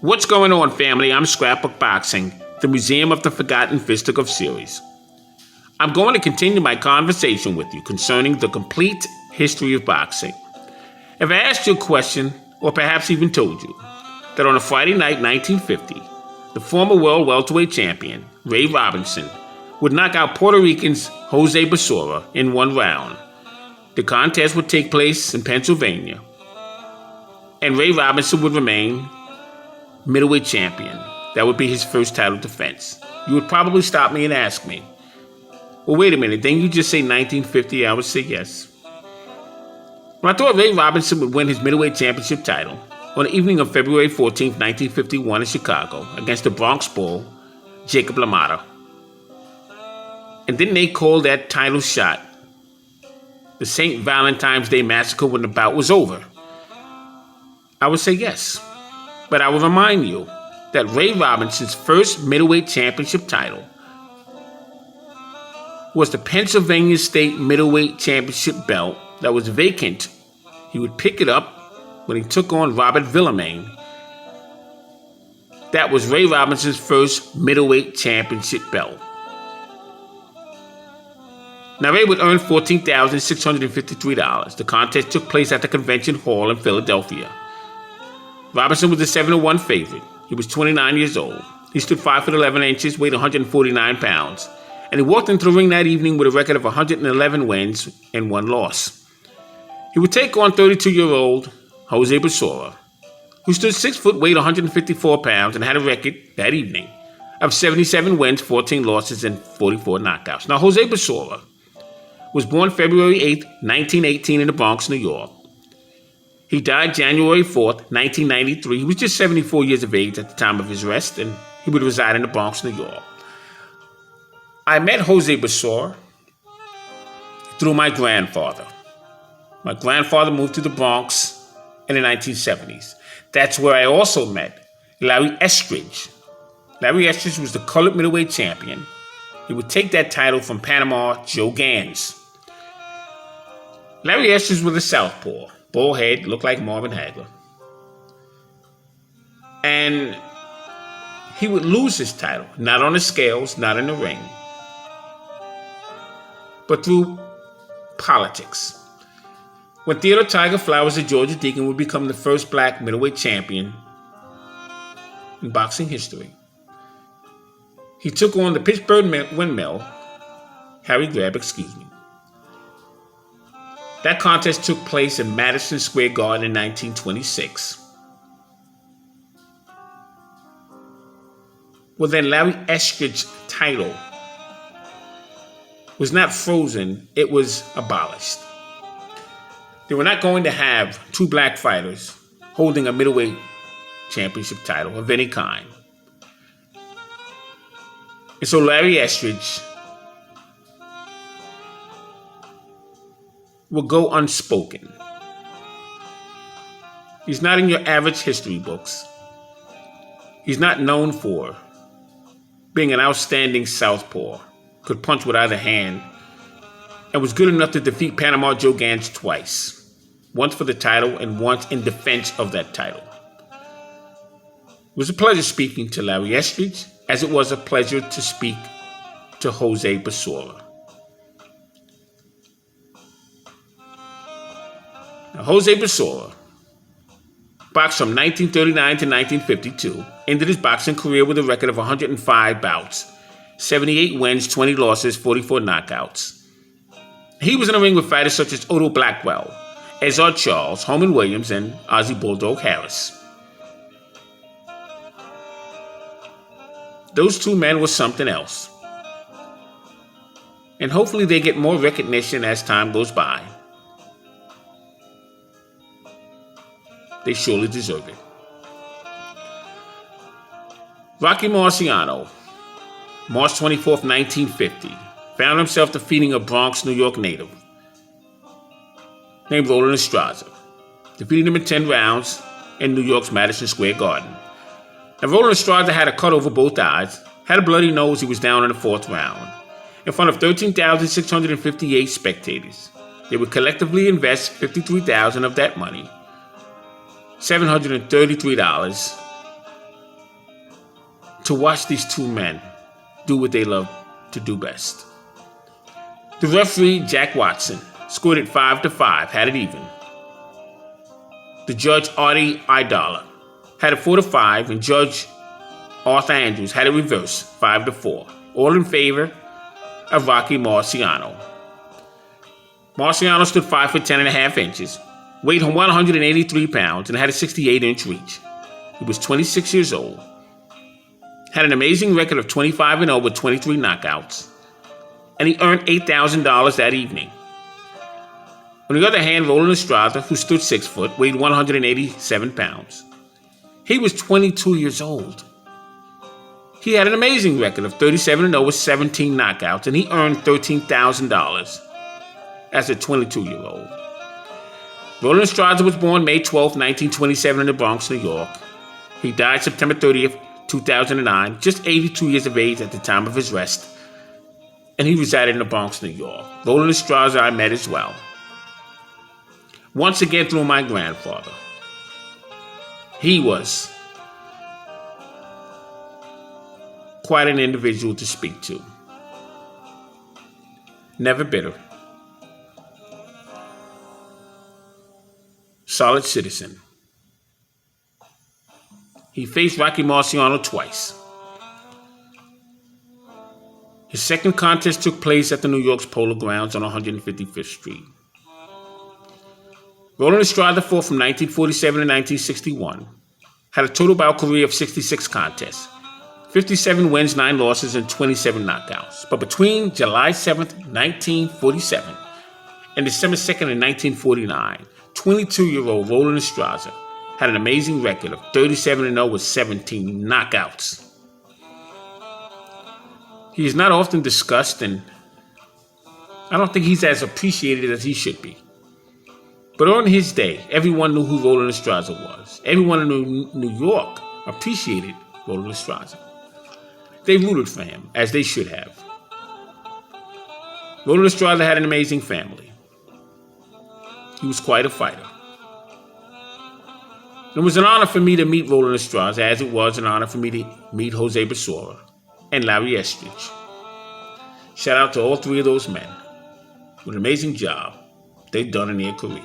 What's going on, family? I'm Scrapbook Boxing, the Museum of the Forgotten Fisticuff series. I'm going to continue my conversation with you concerning the complete history of boxing. If I asked you a question, or perhaps even told you, that on a Friday night, 1950, the former world welterweight champion, Ray Robinson, would knock out Puerto Rican's Jose Besora in one round, the contest would take place in Pennsylvania, and Ray Robinson would remain middleweight champion. That would be his first title defense. You would probably stop me and ask me, well, wait a minute, didn't you just say 1950? I would say yes. When I thought Ray Robinson would win his middleweight championship title on the evening of February 14, 1951 in Chicago against the Bronx Bull, Jacob LaMotta. And didn't they call that title shot the St. Valentine's Day Massacre when the bout was over? I would say yes. But I will remind you that Ray Robinson's first middleweight championship title was the Pennsylvania State Middleweight Championship belt that was vacant. He would pick it up when he took on Robert Villemain. That was Ray Robinson's first middleweight championship belt. Now, Ray would earn $14,653. The contest took place at the Convention Hall in Philadelphia. Robinson was the 7-1 favorite. He was 29 years old. He stood 5 foot 11 inches, weighed 149 pounds, and he walked into the ring that evening with a record of 111 wins and 1 loss. He would take on 32-year-old Jose Besora, who stood 6 foot, weighed 154 pounds, and had a record that evening of 77 wins, 14 losses, and 44 knockouts. Now, Jose Besora was born February 8, 1918 in the Bronx, New York. He died January 4th, 1993. He was just 74 years of age at the time of his arrest, and he would reside in the Bronx, New York. I met Jose Besora through my grandfather. My grandfather moved to the Bronx in the 1970s. That's where I also met Larry Estridge. Larry Estridge was the colored middleweight champion. He would take that title from Panama Joe Gans. Larry Estridge was a southpaw. Bald head, looked like Marvin Hagler. And he would lose his title, not on the scales, not in the ring, but through politics. When Theodore Tiger Flowers, the Georgia Deacon, would become the first black middleweight champion in boxing history, he took on the Pittsburgh Windmill, Harry Grab, That contest took place in Madison Square Garden in 1926. Well, then Larry Estridge's title was not frozen, it was abolished. They were not going to have 2 black fighters holding a middleweight championship title of any kind. And so Larry Estridge will go unspoken. He's not in your average history books. He's not known for being an outstanding southpaw, could punch with either hand, and was good enough to defeat Panama Joe Gans twice. Once for the title and once in defense of that title. It was a pleasure speaking to Larry Estridge, as it was a pleasure to speak to Jose Besora. Now, Jose Besora boxed from 1939 to 1952, ended his boxing career with a record of 105 bouts, 78 wins, 20 losses, 44 knockouts. He was in the ring with fighters such as Otto Blackwell, Ezard Charles, Holman Williams, and Ozzie Bulldog Harris. Those 2 men were something else. And hopefully they get more recognition as time goes by. They surely deserve it. Rocky Marciano, March 24th, 1950, found himself defeating a Bronx, New York native named Roland Lastaza, defeating him in 10 rounds in New York's Madison Square Garden. And Roland Lastaza had a cut over both eyes, had a bloody nose. He was down in the 4th round, in front of 13,658 spectators. They would collectively invest $53,000 of that money, $733, to watch these two men do what they love to do best. The referee, Jack Watson, scored it 5-5, had it even. The judge, Artie Idala, had it 4-5, and Judge Arthur Andrews had it reversed, 5-4, all in favor of Rocky Marciano. Marciano stood 5 foot 10.5 inches, weighed 183 pounds, and had a 68-inch reach. He was 26 years old, had an amazing record of 25-0 with 23 knockouts, and he earned $8,000 that evening. On the other hand, Roland Lastaza, who stood 6 foot, weighed 187 pounds. He was 22 years old. He had an amazing record of 37-0 with 17 knockouts, and he earned $13,000 as a 22-year-old. Roland Lastaza was born May 12, 1927 in the Bronx, New York. He died September 30th, 2009, just 82 years of age at the time of his arrest, and he resided in the Bronx, New York. Roland Lastaza I met as well, once again through my grandfather. He was quite an individual to speak to. Never bitter. Solid citizen. He faced Rocky Marciano twice. His second contest took place at the New York's Polo Grounds on 155th Street. Roland Lastaza fought from 1947 to 1961. Had a total bout career of 66 contests, 57 wins, 9 losses, and 27 knockouts. But between July 7th, 1947 and December 2nd, 1949, 22-year-old Roland Lastaza had an amazing record of 37-0 with 17 knockouts. He is not often discussed, and I don't think he's as appreciated as he should be. But on his day, everyone knew who Roland Lastaza was. Everyone in New York appreciated Roland Lastaza. They rooted for him, as they should have. Roland Lastaza had an amazing family. He was quite a fighter. It was an honor for me to meet Roland Lastaza, as it was an honor for me to meet Jose Besora and Larry Estridge. Shout out to all three of those men. What an amazing job they've done in their career.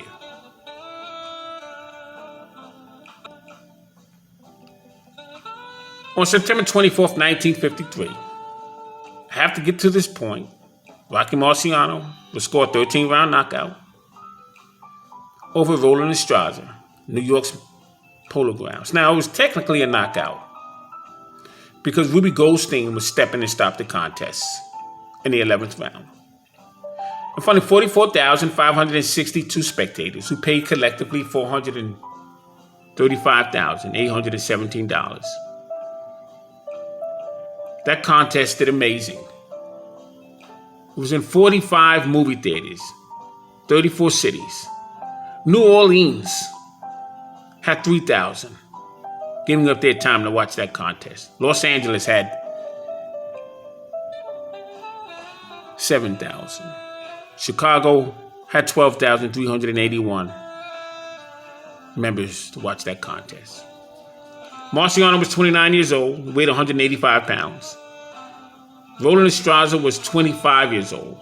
On September 24th, 1953, I have to get to this point. Rocky Marciano was scored a 13-round knockout over Roland Lastaza, New York's Polo Grounds. Now, it was technically a knockout because Ruby Goldstein was stepping and stopped the contest in the 11th round. In front of 44,562 spectators who paid collectively $435,817. That contest did amazing. It was in 45 movie theaters, 34 cities. New Orleans had 3,000 giving up their time to watch that contest. Los Angeles had 7,000. Chicago had 12,381 members to watch that contest. Marciano was 29 years old, weighed 185 pounds. Roland Lastaza was 25 years old.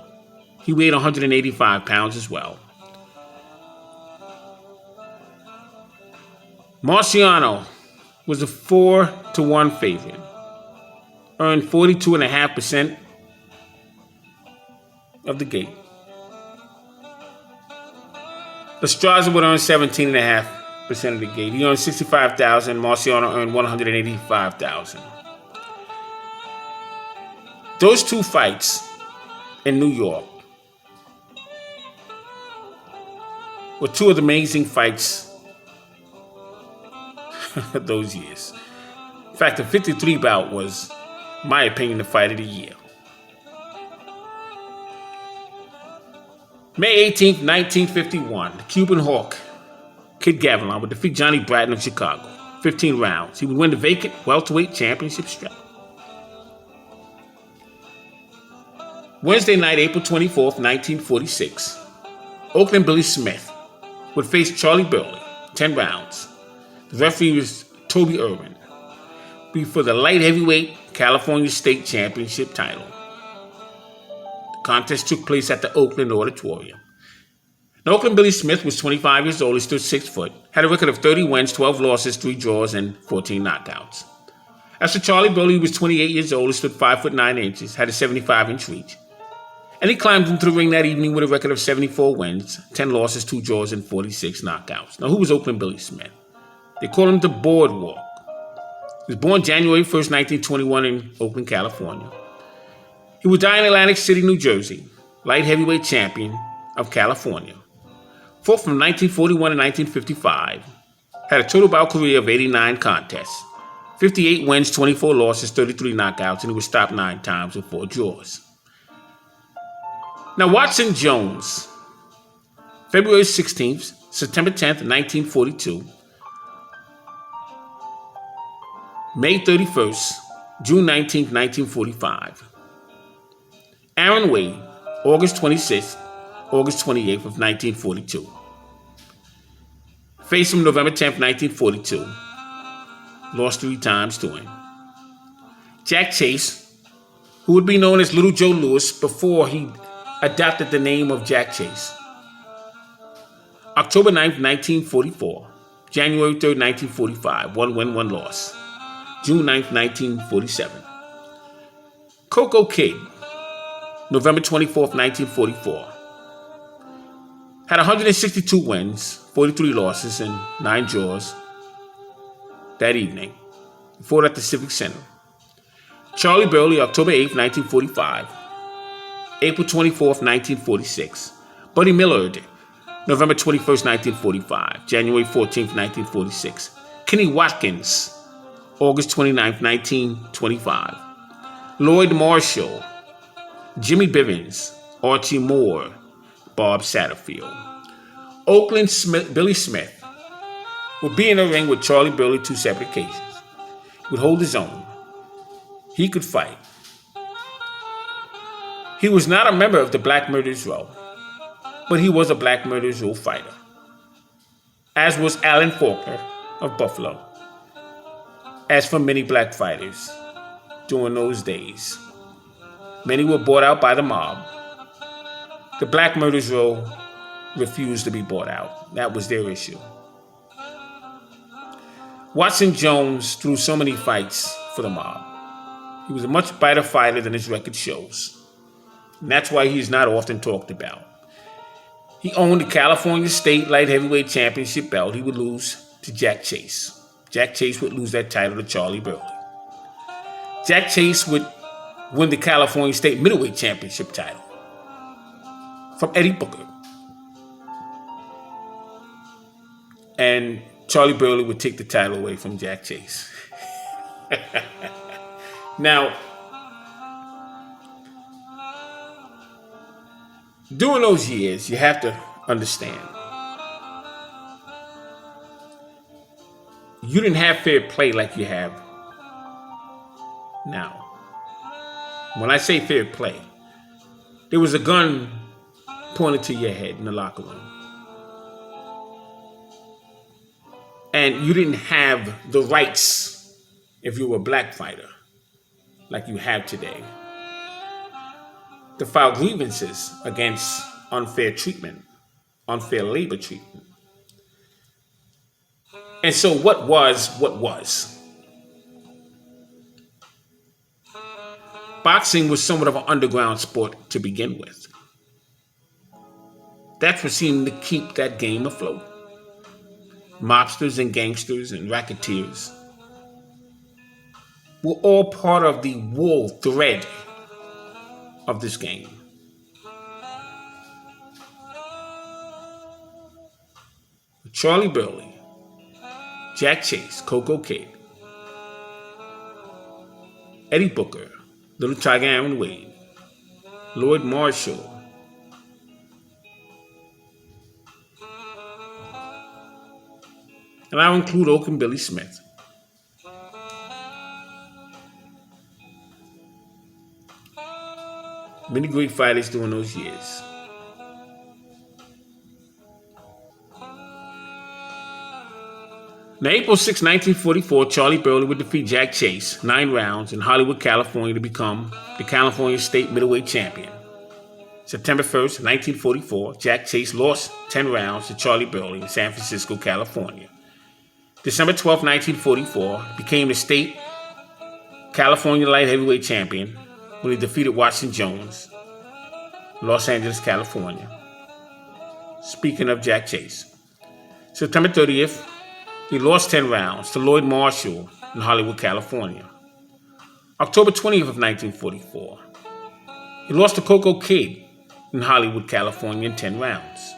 He weighed 185 pounds as well. Marciano was a 4-1 favorite, earned 42.5% of the gate. Lastaza would earn 17.5% of the gate. He earned $65,000. Marciano earned $185,000. Those two fights in New York were two of the amazing fights of those years. In fact, the 53 bout was, in my opinion, the fight of the year. May 18th, 1951, the Cuban Hawk, Kid Gavilan, would defeat Johnny Bratton of Chicago. 15 rounds. He would win the vacant welterweight championship strap. Wednesday night, April 24th, 1946, Oakland Billy Smith would face Charlie Burley, 10 rounds. The referee was Toby Irwin. be for the light heavyweight California State Championship title. The contest took place at the Oakland Auditorium. Now, Oakland Billy Smith was 25 years old. He stood 6 foot, had a record of 30 wins, 12 losses, 3 draws, and 14 knockouts. As for Charlie Burley, he was 28 years old. He stood 5 foot 9 inches, had a 75-inch reach. And he climbed into the ring that evening with a record of 74 wins, 10 losses, 2 draws, and 46 knockouts. Now, who was Oakland Billy Smith? They called him the Boardwalk. He was born January 1st, 1921 in Oakland, California. He would die in Atlantic City, New Jersey, light heavyweight champion of California. Fought from 1941 to 1955. Had a total bout career of 89 contests. 58 wins, 24 losses, 33 knockouts, and he was stopped 9 times with 4 draws. Now, Watson Jones, February 16th, September 10th, 1942. May 31st, June 19th, 1945. Aaron Wade, August 26th, August 28th of 1942. Faced him November 10th, 1942. Lost 3 times to him. Jack Chase, who would be known as Little Joe Louis before he adopted the name of Jack Chase. October 9th, 1944. January 3rd, 1945. 1 win, 1 loss. June 9th, 1947. Coco Kid, November 24th, 1944. Had 162 wins, 43 losses, and 9 draws that evening. He fought at the Civic Center. Charlie Burley, October 8th, 1945. April 24th, 1946. Buddy Millard, November 21st, 1945. January 14th, 1946. Kenny Watkins, August 29th, 1925. Lloyd Marshall, Jimmy Bivens, Archie Moore, Bob Satterfield. Oakland Billy Smith would be in the ring with Charlie Burley 2 separate occasions. He would hold his own. He could fight. He was not a member of the Black Murderers Row, but he was a Black Murderers Row fighter, as was Alan Faulkner of Buffalo. As for many black fighters during those days, many were bought out by the mob. The Black Murderers Row refused to be bought out. That was their issue. Watson Jones threw so many fights for the mob. He was a much better fighter than his record shows. And that's why he's not often talked about. He owned the California State Light Heavyweight Championship belt. He would lose to Jack Chase. Jack Chase would lose that title to Charlie Burley. Jack Chase would win the California State Middleweight Championship title from Eddie Booker. And Charlie Burley would take the title away from Jack Chase. Now, during those years, you have to understand, you didn't have fair play like you have now. When I say fair play, there was a gun pointed to your head in the locker room. And you didn't have the rights, if you were a black fighter, like you have today, to file grievances against unfair treatment, unfair labor treatment. And so what was? Boxing was somewhat of an underground sport to begin with. That's what seemed to keep that game afloat. Mobsters and gangsters and racketeers were all part of the wool thread of this game. Charlie Burley, Jack Chase, Coco Kid, Eddie Booker, Little Tiger Aaron Wade, Lloyd Marshall, and I'll include Oakland Billy Smith. Many great fighters during those years. On April 6, 1944, Charlie Burley would defeat Jack Chase 9 rounds in Hollywood, California to become the California State Middleweight Champion. September 1st, 1944, Jack Chase lost 10 rounds to Charlie Burley in San Francisco, California. December 12, 1944, became the state California light heavyweight champion when he defeated Watson Jones, Los Angeles, California. Speaking of Jack Chase. September 30th, he lost 10 rounds to Lloyd Marshall in Hollywood, California. October 20th of 1944, he lost to Coco Kid in Hollywood, California in 10 rounds.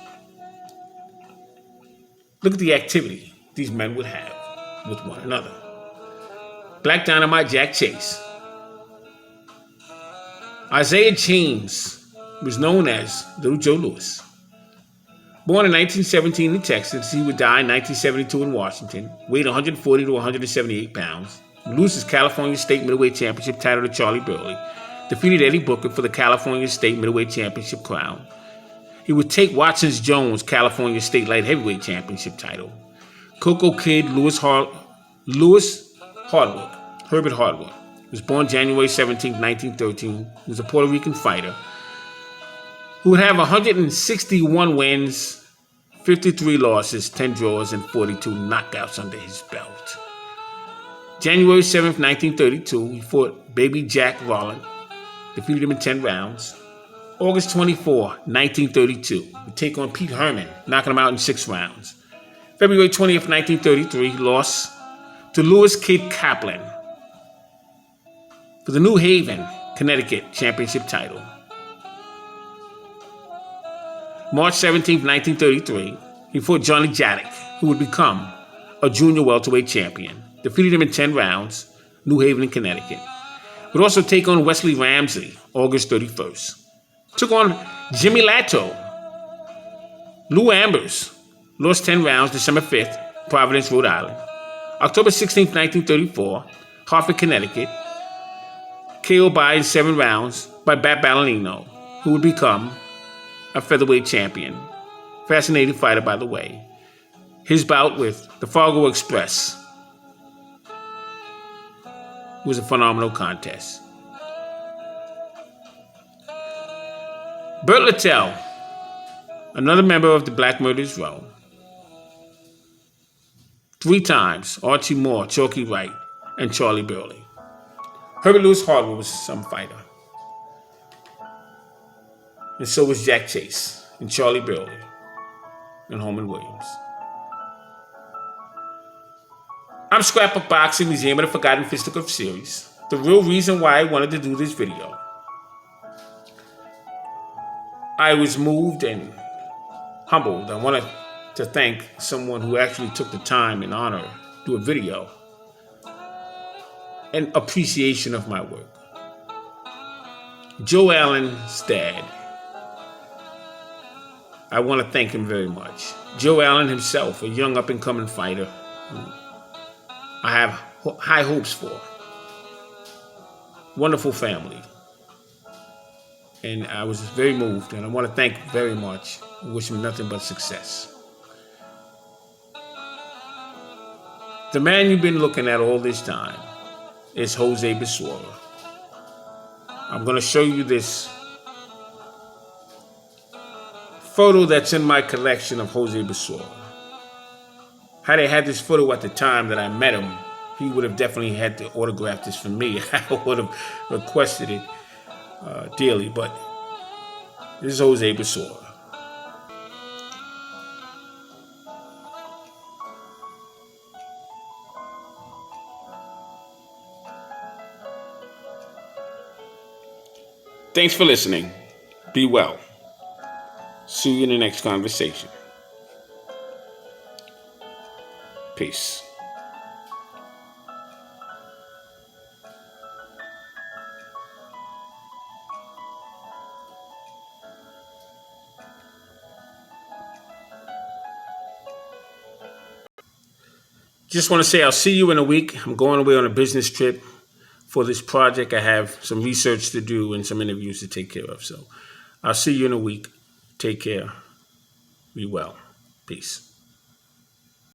Look at the activity these men would have with one another. Black Dynamite Jack Chase. Isaiah James was known as Little Joe Louis. Born in 1917 in Texas, he would die in 1972 in Washington, weighed 140 to 178 pounds, loses California State Middleweight Championship title to Charlie Burley, defeated Eddie Booker for the California State Middleweight Championship crown. He would take Watson Jones' California State Light Heavyweight Championship title. Coco Kid Herbert Hardwood, was born January 17, 1913, he was a Puerto Rican fighter who would have 161 wins, 53 losses, 10 draws, and 42 knockouts under his belt. January 7, 1932, he fought Baby Jack Rowland, defeated him in 10 rounds. August 24, 1932, he would take on Pete Herman, knocking him out in 6 rounds. February 20th, 1933, he lost to Louis Kid Kaplan for the New Haven, Connecticut championship title. March 17, 1933, he fought Johnny Jadek, who would become a junior welterweight champion. Defeated him in 10 rounds, New Haven, Connecticut. Would also take on Wesley Ramsey, August 31st. Took on Jimmy Lato. Lou Ambers, lost 10 rounds, December 5th, Providence, Rhode Island. October 16, 1934, Hartford, Connecticut. KO'd in 7 rounds by Bat Ballanino, who would become a featherweight champion. Fascinating fighter, by the way. His bout with the Fargo Express was a phenomenal contest. Burt Littell, another member of the Black Murderers Row. 3 times, Archie Moore, Chalky Wright, and Charlie Burley. Herbert Lewis Hardwood was some fighter. And so was Jack Chase and Charlie Burley and Holman Williams. I'm Scrapbook Boxing, Museum of the Forgotten Fisticuff series. The real reason why I wanted to do this video. I was moved and humbled. I wanted to thank someone who actually took the time and honor to do a video in appreciation of my work. Joe Allen's dad. I want to thank him very much. Joe Allen himself, a young up-and-coming fighter who I have high hopes for. Wonderful family. And I was very moved, and I want to thank him very much and wish him nothing but success. The man you've been looking at all this time is Jose Besora. I'm going to show you this photo that's in my collection of Jose Besora. Had I had this photo at the time that I met him, he would have definitely had to autograph this for me. I would have requested it dearly, but this is Jose Besora. Thanks for listening. Be well. See you in the next conversation. Peace. Just want to say I'll see you in a week. I'm going away on a business trip for this project. I have some research to do and some interviews to take care of. So I'll see you in a week. Take care. Be well. Peace.